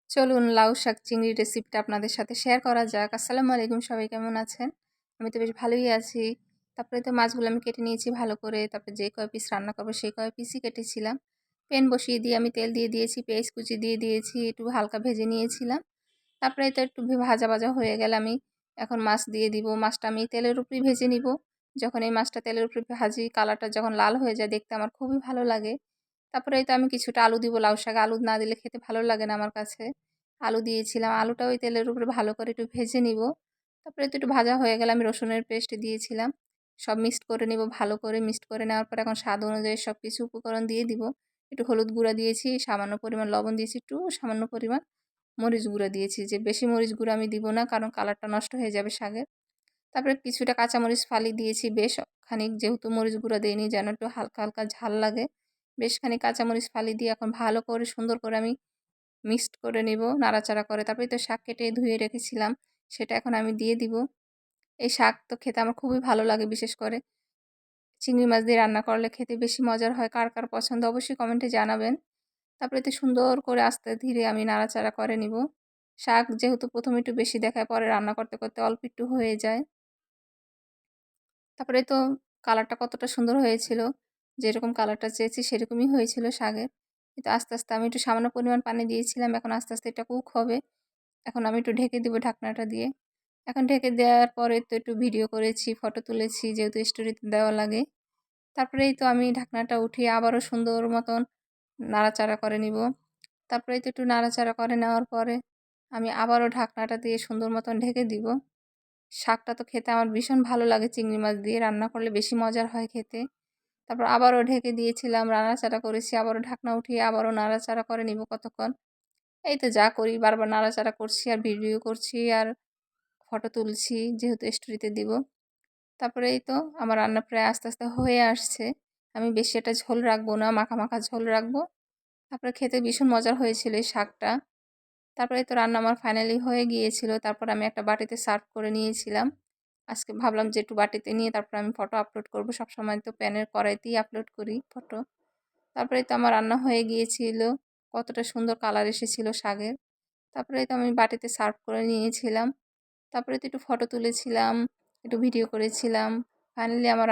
চলুন লাউ শাক চিংড়ি রেসিপিটা আপনাদের সাথে শেয়ার করা যাক। আসসালামু আলাইকুম, সবাই কেমন আছেন? আমি তো বেশ ভালোই আছি। তারপরে তো মাছগুলো আমি কেটে নিয়েছি ভালো করে। তারপরে যে কয় পিস রান্না করবো সেই কয় পিসই কেটেছিলাম। প্যান বসিয়ে দিয়ে আমি তেল দিয়ে দিয়েছি, পেঁয়াজ কুচি দিয়ে দিয়েছি, একটু হালকা ভেজে নিয়েছিলাম। তারপরে তো একটু ভাজা ভাজা হয়ে গেলে আমি এখন মাছ দিয়ে দিব। মাছটা আমি তেলের উপরেই ভেজে নিব। যখন এই মাছটা তেলের উপরে ভাজি, কালারটা যখন লাল হয়ে যায় দেখতে আমার খুবই ভালো লাগে। তারপরে এই তো আমি কিছুটা আলু দিব। লাউ শাকে আলু না দিলে খেতে ভালো লাগে না আমার কাছে। আলু দিয়েছিলাম। আলুটা ওই তেলের উপরে ভালো করে একটু ভেজে নিব। তারপরে তো একটু ভাজা হয়ে গেলে আমি রসুনের পেস্ট দিয়েছিলাম। সব মিক্সড করে নিব ভালো করে। মিক্সড করে নেওয়ার পর এখন স্বাদ অনুযায়ী সব কিছু উপকরণ দিয়ে দিব। একটু হলুদ গুঁড়া দিয়েছি, সামান্য পরিমাণ লবণ দিয়েছি, একটু সামান্য পরিমাণ মরিচ গুঁড়া দিয়েছি। যে বেশি মরিচ গুঁড়া আমি দিব না, কারণ কালারটা নষ্ট হয়ে যাবে শাকের। তারপরে কিছুটা কাঁচামরিচ ফালি দিয়েছি বেশ খানিক, যেহেতু মরিচ গুঁড়া দিইনি, যেন একটু হালকা হালকা ঝাল লাগে। বেশ খানিক কাঁচামরিচ ফালি দিয়ে এখন ভালো করে সুন্দর করে আমি মিক্সড করে নিব নাড়াচাড়া করে। তারপরে তো শাক কেটে ধুয়ে রেখেছিলাম, সেটা এখন আমি দিয়ে দিব। এই শাক তো খেতে আমার খুবই ভালো লাগে, বিশেষ করে চিংড়ি মাছ দিয়ে রান্না করলে খেতে বেশি মজার হয়। কার কার পছন্দ অবশ্যই কমেন্টে জানাবেন। তারপরে তো সুন্দর করে আস্তে ধীরে আমি নাড়াচাড়া করে নিব। শাক যেহেতু প্রথমে একটু বেশি দেখায়, পরে রান্না করতে করতে অল্প একটু হয়ে যায়। তারপরে তো কালারটা কতটা সুন্দর হয়েছিল, যেরকম কালারটা চেয়েছি সেরকমই হয়েছিল শাকের। কিন্তু আস্তে আস্তে আমি একটু সামান্য পরিমাণ পানি দিয়েছিলাম, এখন আস্তে আস্তে এটা কুক হবে। এখন আমি একটু ঢেকে দিব ঢাকনাটা দিয়ে। এখন ঢেকে দেওয়ার পরে তো একটু ভিডিও করেছি, ফটো তুলেছি, যেহেতু স্টোরিতে দেওয়া লাগে। তারপরেই তো আমি ঢাকনাটা উঠিয়ে আবারও সুন্দর মতন নাড়াচাড়া করে নিব। তারপরেই তো একটু নাড়াচাড়া করে নেওয়ার পরে আমি আবারও ঢাকনাটা দিয়ে সুন্দর মতন ঢেকে দিব। শাকটা তো খেতে আমার ভীষণ ভালো লাগে, চিংড়ি মাছ দিয়ে রান্না করলে বেশি মজার হয় খেতে। তারপর আবারও ঢেকে দিয়েছিলাম, নাড়াচাড়া করেছি, আবারও ঢাকনা উঠিয়ে আবারও নাড়াচাড়া করে নিব কতক্ষণ। এই তো যা করি, বারবার নাড়াচাড়া করছি আর ভিডিও করছি আর ফটো তুলছি, যেহেতু স্টোরিতে দিব। তারপরে এই তো আমার রান্না প্রায় আস্তে আস্তে হয়ে আসছে। আমি বেশি একটা ঝোল রাখবো না, মাখা মাখা ঝোল রাখবো। তারপরে খেতে ভীষণ মজার হয়েছিল এই শাকটা। তারপরে তো রান্না আমার ফাইনালি হয়ে গিয়েছিল। তারপর আমি একটা বাটিতে সার্ভ করে নিয়েছিলাম। আজকে ভাবলাম যে একটু বাটিতে নিয়ে তারপর আমি ফটো আপলোড করব। সবসময় তো প্যানের কড়াইতেই আপলোড করি ফটো। তারপরে তো আমার রান্না হয়ে গিয়েছিল। কতটা সুন্দর কালার এসেছিল শাকের। তারপরে তো আমি বাটিতে সার্ভ করে নিয়েছিলাম। তারপরে তো একটু ফটো তুলেছিলাম, একটু ভিডিও করেছিলাম। ফাইনালি আমার